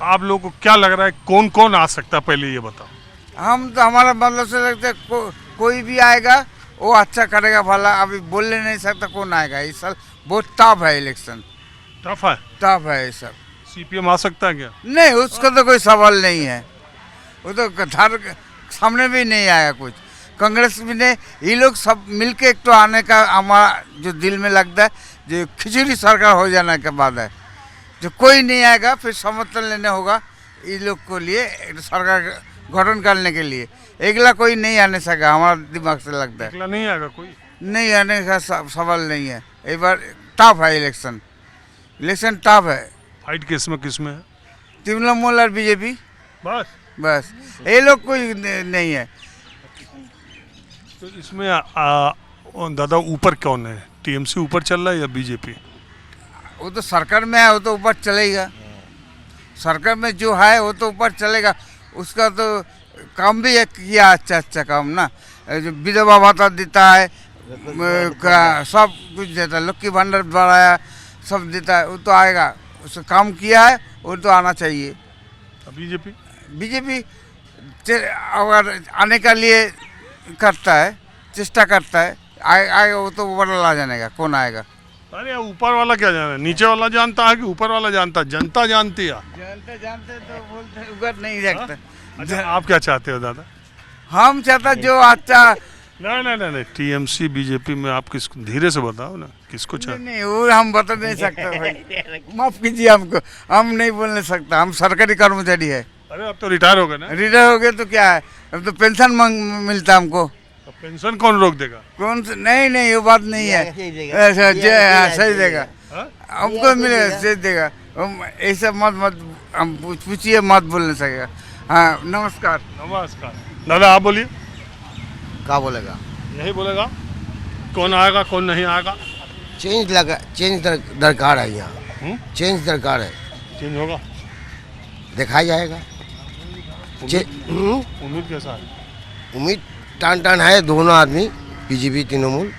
आप लोगों को क्या लग रहा है कौन कौन आ सकता है, पहले ये बताओ। हम तो हमारा मतलब से लगता है कोई भी आएगा वो अच्छा करेगा भला। अभी बोलने नहीं सकता कौन आएगा। इस साल बहुत टफ है इलेक्शन, टफ है। टफ है ये सब। सीपीएम आ सकता है क्या? नहीं, उसका तो कोई सवाल नहीं है। वो तो घर सामने भी नहीं आया कुछ। कांग्रेस भी नहीं, ये लोग सब मिलके एक तो आने का हमारा जो दिल में लगता है, जो खिचड़ी सरकार हो जाने के बाद है, जो कोई नहीं आएगा फिर समर्थन लेने होगा ये लोग को लिए सरकार गठन करने के लिए। अगला कोई नहीं आने सका, हमारा दिमाग से लगता है। अगला नहीं आएगा कोई? नहीं आने का सवाल नहीं है। एक बार टफ है इलेक्शन, इलेक्शन टफ है। फाइट किसमें है? तृणमूल और बीजेपी, बस ये लोग कोई नहीं है। तो इसमें दादा ऊपर कौन है? टीएमसी ऊपर चल रहा है या बीजेपी? वो तो सरकार में है, वो तो ऊपर चलेगा। सरकार में जो है वो तो ऊपर चलेगा। उसका तो काम भी किया अच्छा काम ना, जो विधवा भत्ता देता है, सब कुछ देता है, लक्की भंडार बढ़ाया, सब देता है, वो तो आएगा। उसका काम किया है, वो तो आना चाहिए। बीजेपी अगर आने का लिए करता है, चेष्टा करता है, आएगा वो तो ऊपर ला जाने का। कौन आएगा? अरे ऊपर वाला क्या जाना है? नीचे वाला जानता है कि ऊपर वाला जानता है? जनता जानती है। जानते तो बोलते ऊपर नहीं रखते। अच्छा, आप क्या चाहते हो दादा? हम चाहता जो अच्छा। नहीं, टीएमसी बीजेपी में आप किसको, धीरे से बताओ ना, किसको चाहते? नहीं, वो हम बता नहीं सकते भाई, माफ कीजिए हमको, हम नहीं बोलने सकता। हम सरकारी कर्मचारी है। अरे अब तो रिटायर हो गए ना? रिटायर हो गए तो क्या है, अब तो पेंशन मिलता हमको। तो पेंशन कौन रोक देगा? कौन से? नहीं वो बात नहीं है। सही देगा, हमको मिलेगा, सही देगा। ऐसा मत हम पूछिए, मत बोलने सकेगा। हाँ, नमस्कार। दादा आप बोलिए। क्या बोलेगा? यही बोलेगा कौन आएगा कौन नहीं आएगा। चेंज दरकार है यहाँ। चेंज दरकार है। चेंज होगा, देखा जाएगा। उम्मीद कैसा है? उम्मीद टान है, दोनों आदमी बीजेपी तृणमूल।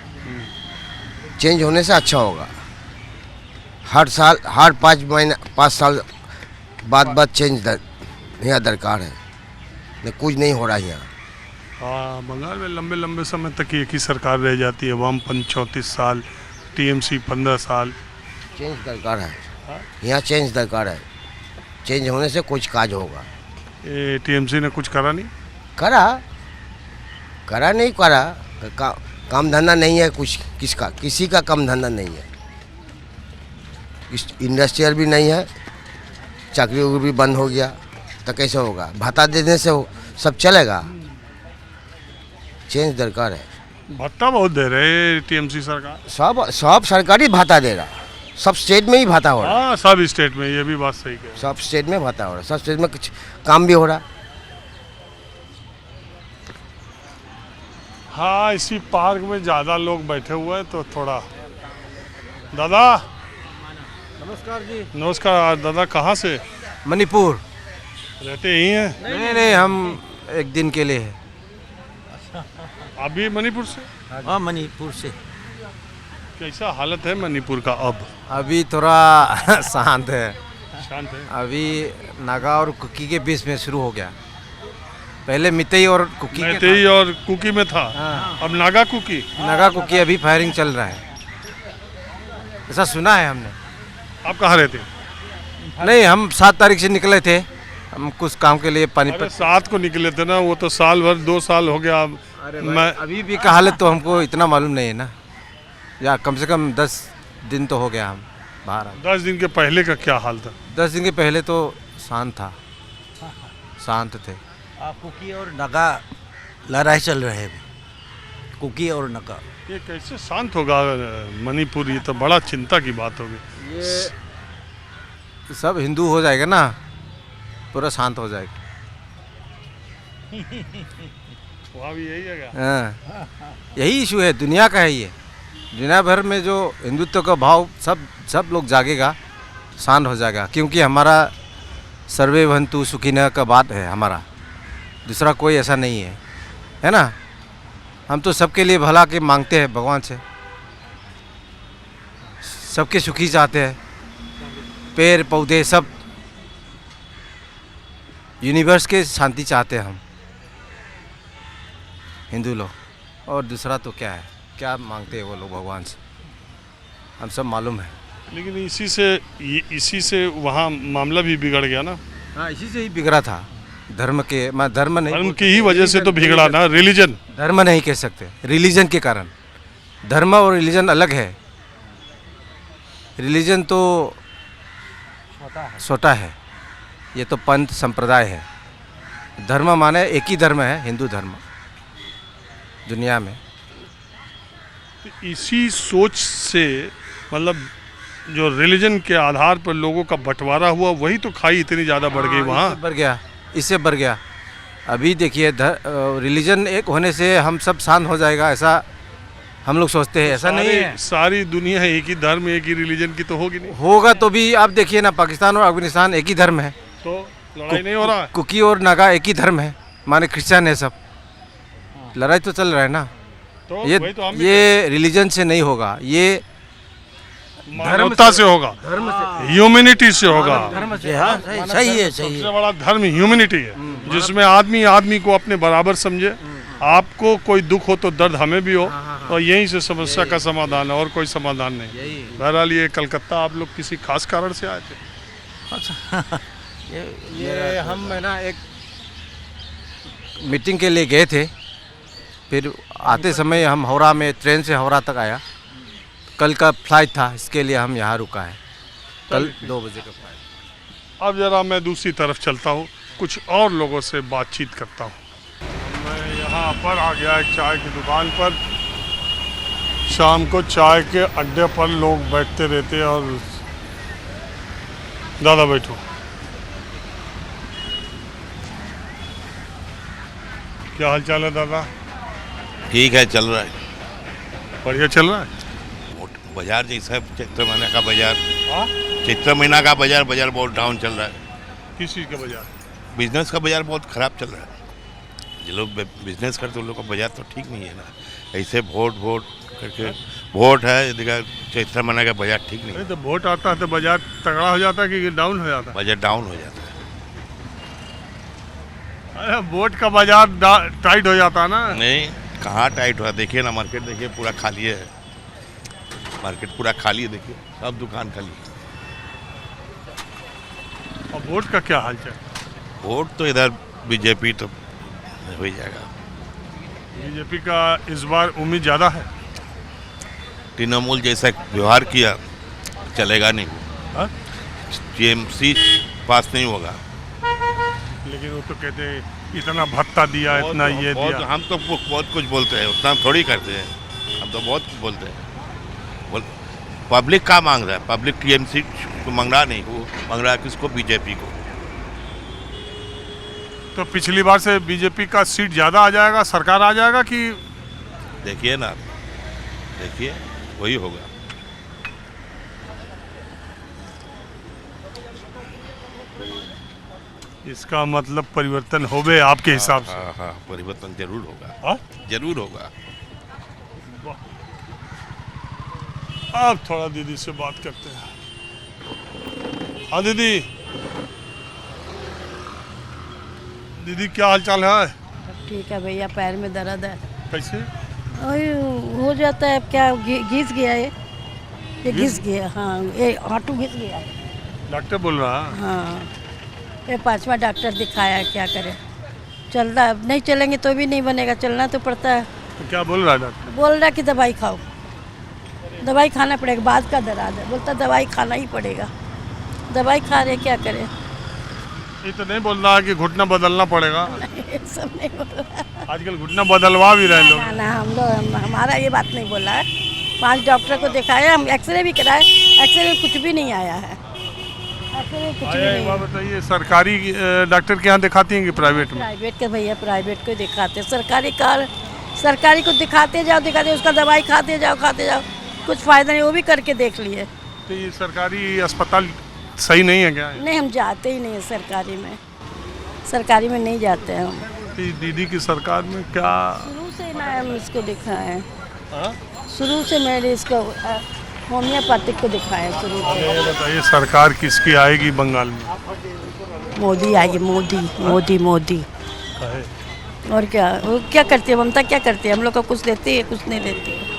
चेंज होने से अच्छा होगा। हर साल, हर 5 साल बाद चेंज यहाँ दरकार है। कुछ नहीं हो रहा है यहाँ। हाँ, बंगाल में लंबे समय तक एक ही सरकार रह जाती है। वामपंथ 34 साल, टीएमसी 15 साल। चेंज दरकार है यहाँ, चेंज दरकार है। चेंज होने से कुछ काज होगा। टीएमसी ने कुछ करा नहीं? करा नहीं करा। काम धंधा नहीं है कुछ, किसी का काम धंधा नहीं है। इंडस्ट्रियल भी नहीं है, चाकरी भी बंद हो गया तो कैसे होगा? भत्ता देने से सब चलेगा? चेंज दरकार है। भत्ता बहुत दे रहे टीएमसी सरकार। सब सरकारी भत्ता दे रहा, सब स्टेट में ही भत्ता हो रहा। हाँ, सब स्टेट में, ये भी बात सही है। सब स्टेट में भत्ता हो रहा, सब स्टेट में कुछ काम भी हो रहा। हाँ, इसी पार्क में ज़्यादा लोग बैठे हुए हैं तो थोड़ा। दादा नमस्कार जी। नमस्कार दादा, कहाँ से? मणिपुर। रहते यही हैं? नहीं, हम एक दिन के लिए है। आप भी मणिपुर से? हाँ, मणिपुर से। कैसा हालत है मणिपुर का अब? अभी थोड़ा शांत है। अभी नागा और कुकी के बीच में शुरू हो गया। पहले मितेई और कुकी में था। हाँ। अब नागा कुकी अभी फायरिंग चल रहा है, ऐसा सुना है हमने। आप कहाँ रहते? नहीं, हम 7 तारीख से निकले थे, हम कुछ काम के लिए पानीपत। 7 को निकले थे ना, वो तो साल भर 2 साल हो गया। मैं अभी भी का हालत तो हमको इतना मालूम नहीं है ना, या कम से कम 10 दिन तो हो गया हम बाहर। 10 दिन के पहले का क्या हाल था? 10 दिन के पहले तो शांत था, शांत थे। कुकी और नगा लड़ाई चल रहे हैं, कुकी और नगा। ये कैसे शांत होगा मणिपुर? ये तो बड़ा चिंता की बात होगी। ये सब हिंदू हो जाएगा ना, पूरा शांत हो जाएगा। वहाँ भी यही है। हाँ, यही इशू है, दुनिया का है ये। दुनिया भर में जो हिंदुत्व का भाव सब लोग जागेगा, शांत हो जाएगा। क्योंकि हमारा सर्वे भवन्तु सुखिनः का बात है हमारा, दूसरा कोई ऐसा नहीं है ना। हम तो सबके लिए भला के मांगते हैं भगवान से, सबके सुखी चाहते हैं। पेड़ पौधे सब यूनिवर्स के शांति चाहते हैं हम हिंदू लोग। और दूसरा तो क्या है, क्या मांगते हैं वो लोग भगवान से, हम सब मालूम है। लेकिन इसी से वहाँ मामला भी बिगड़ गया ना। हाँ, इसी से ही बिगड़ा था। धर्म के, मैं धर्म नहीं, धर्म की ही वजह से तो बिगड़ा ना, रिलीजन। धर्म नहीं कह सकते, रिलीजन के कारण। धर्म और रिलीजन अलग है। रिलीजन तो छोटा है, ये तो पंथ संप्रदाय है। धर्म माने एक ही धर्म है, हिंदू धर्म दुनिया में। इसी सोच से मतलब जो रिलीजन के आधार पर लोगों का बंटवारा हुआ, वही तो खाई इतनी ज़्यादा बढ़ गई वहाँ। इससे बढ़ गया। अभी देखिए, रिलीजन एक होने से हम सब शांत हो जाएगा, ऐसा हम लोग सोचते हैं। ऐसा नहीं है। सारी दुनिया एक ही धर्म, एक ही रिलीजन की तो होगी नहीं। होगा तो भी आप देखिए ना, पाकिस्तान और अफगानिस्तान एक ही धर्म है, तो लड़ाई नहीं हो रहा है। कुकी और नागा एक ही धर्म है, माने क्रिश्चियन है सब। लड़ाई तो चल रहा है ना। तो वही तो हम भी ये रिलीजन से नहीं होगा, ये मानवता से होगा, ह्यूमैनिटी से होगा। धर्म से, हाँ सही है, सही है। सबसे बड़ा धर्म ह्यूमैनिटी है, जिसमें आदमी आदमी को अपने बराबर समझे। आपको कोई दुख हो तो दर्द हमें भी हो, और यहीं से समस्या का समाधान है, और कोई समाधान नहीं। बहरहाल ये कलकत्ता आप लोग किसी खास कारण से आए थे? ये हम है ना एक मीटिंग के लिए गए थे, फिर आते समय हम हावड़ा में, ट्रेन से हावड़ा तक आया। कल का फ्लाइट था, इसके लिए हम यहाँ रुका है। कल 2 बजे का फ्लाइट। अब जरा मैं दूसरी तरफ चलता हूँ, कुछ और लोगों से बातचीत करता हूँ। मैं यहाँ पर आ गया एक चाय की दुकान पर। शाम को चाय के अड्डे पर लोग बैठते रहते हैं। और दादा बैठो। क्या हाल चाल है दादा? ठीक है, चल रहा है, बढ़िया चल रहा है। बाजार जैसा है, चैत्र महीना का बाजार। हाँ? चैत्र महीना का बाजार बहुत डाउन चल रहा है। किस चीज़ का बाजार? बिजनेस का बाजार बहुत ख़राब चल रहा है। जो लोग बिजनेस करते उन लोग का बाजार तो ठीक नहीं है ना। ऐसे वोट करके, वोट है, देखा चैत्र महीना का बाजार ठीक नहीं है। तो वोट आता है तो बाजार तगड़ा हो जाता है कि डाउन हो जाता है? बाजार डाउन हो जाता है। अरे वोट का बाजार टाइट हो जाता है ना। नहीं, कहाँ टाइट हुआ? देखिए ना, मार्केट देखिए पूरा खाली है। मार्केट पूरा खाली है, देखिए सब दुकान खाली है। और वोट का क्या हाल चाल? वोट तो इधर बीजेपी तो हो ही जाएगा। बीजेपी का इस बार उम्मीद ज़्यादा है। तृणमूल जैसा व्यवहार किया चलेगा नहीं। हाँ? टीएमसी पास नहीं होगा। लेकिन वो तो कहते हैं इतना भत्ता दिया, इतना ये दिया। हम तो बहुत कुछ बोलते हैं, उतना हम थोड़ी करते हैं। हम तो बहुत कुछ बोलते हैं। पब्लिक क्या मांग रहा है? पब्लिक टीएमसी को मांग रहा नहीं, वो मांग रहा है किसको? बीजेपी को। तो पिछली बार से बीजेपी का सीट ज़्यादा आ जाएगा, सरकार आ जाएगा कि? देखिए ना, देखिए वही होगा। इसका मतलब परिवर्तन होवे आपके हिसाब से? हाँ हाँ, परिवर्तन जरूर होगा। हाँ? जरूर होगा। अब थोड़ा दीदी से बात करते हैं। हाँ दीदी, दीदी क्या हाल चाल है? ठीक है भैया, पैर में दर्द है। कैसे? हो जाता है, अब क्या घिस गया है, ये घिस गया। हाँ, ये हाथू घिस गया है। डॉक्टर बोल रहा है? हाँ, ये 5वां डॉक्टर दिखाया, क्या करें। चल रहा है, अब नहीं चलेंगे तो भी नहीं बनेगा, चलना तो पड़ता है। तो क्या बोल रहा है डॉक्टर? बोल रहा है कि दवाई खाओ, दवाई खाना पड़ेगा। बाद का दर्द है, बोलता दवाई खाना ही पड़ेगा। दवाई खा रहे, क्या करें। ये तो नहीं बोल रहा है कि घुटना बदलना पड़ेगा? ये सब नहीं बोल रहा। आजकल घुटना बदलवा भी रहे लोग। ना, हमारा ये बात नहीं बोला है। 5 डॉक्टर को दिखाया, हम एक्सरे भी कराए, एक्सरे में कुछ भी नहीं आया है। एक्सरे में कुछ भी नहीं है। बताइए, सरकारी डॉक्टर के यहाँ दिखाती हैं कि प्राइवेट में? प्राइवेट के भैया, प्राइवेट को दिखाते। सरकारी को दिखाते जाओ, उसका दवाई खाते जाओ, कुछ फ़ायदा नहीं। वो भी करके देख लिए। तो ये सरकारी अस्पताल सही नहीं है क्या? नहीं, हम जाते ही नहीं है सरकारी में नहीं जाते हैं हम। तो दीदी की सरकार में क्या? शुरू से ना हम इसको दिखाए। हाँ? शुरू से मैंने इसको होम्योपैथिक को दिखाया शुरू से। बताइए, सरकार किसकी आएगी बंगाल में? मोदी आएगी, मोदी मोदी मोदी। है। और क्या, वो क्या करती है ममता, क्या करती है? हम लोग को कुछ देती है, कुछ नहीं देती है।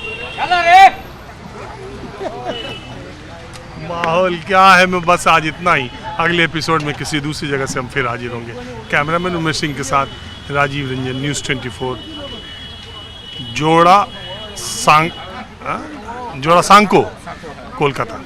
माहौल क्या है, मैं बस आज इतना ही। अगले एपिसोड में किसी दूसरी जगह से हम फिर हाजिर होंगे। कैमरामैन उमेश सिंह के साथ राजीव रंजन, न्यूज़ 24, जोड़ा सांको, कोलकाता।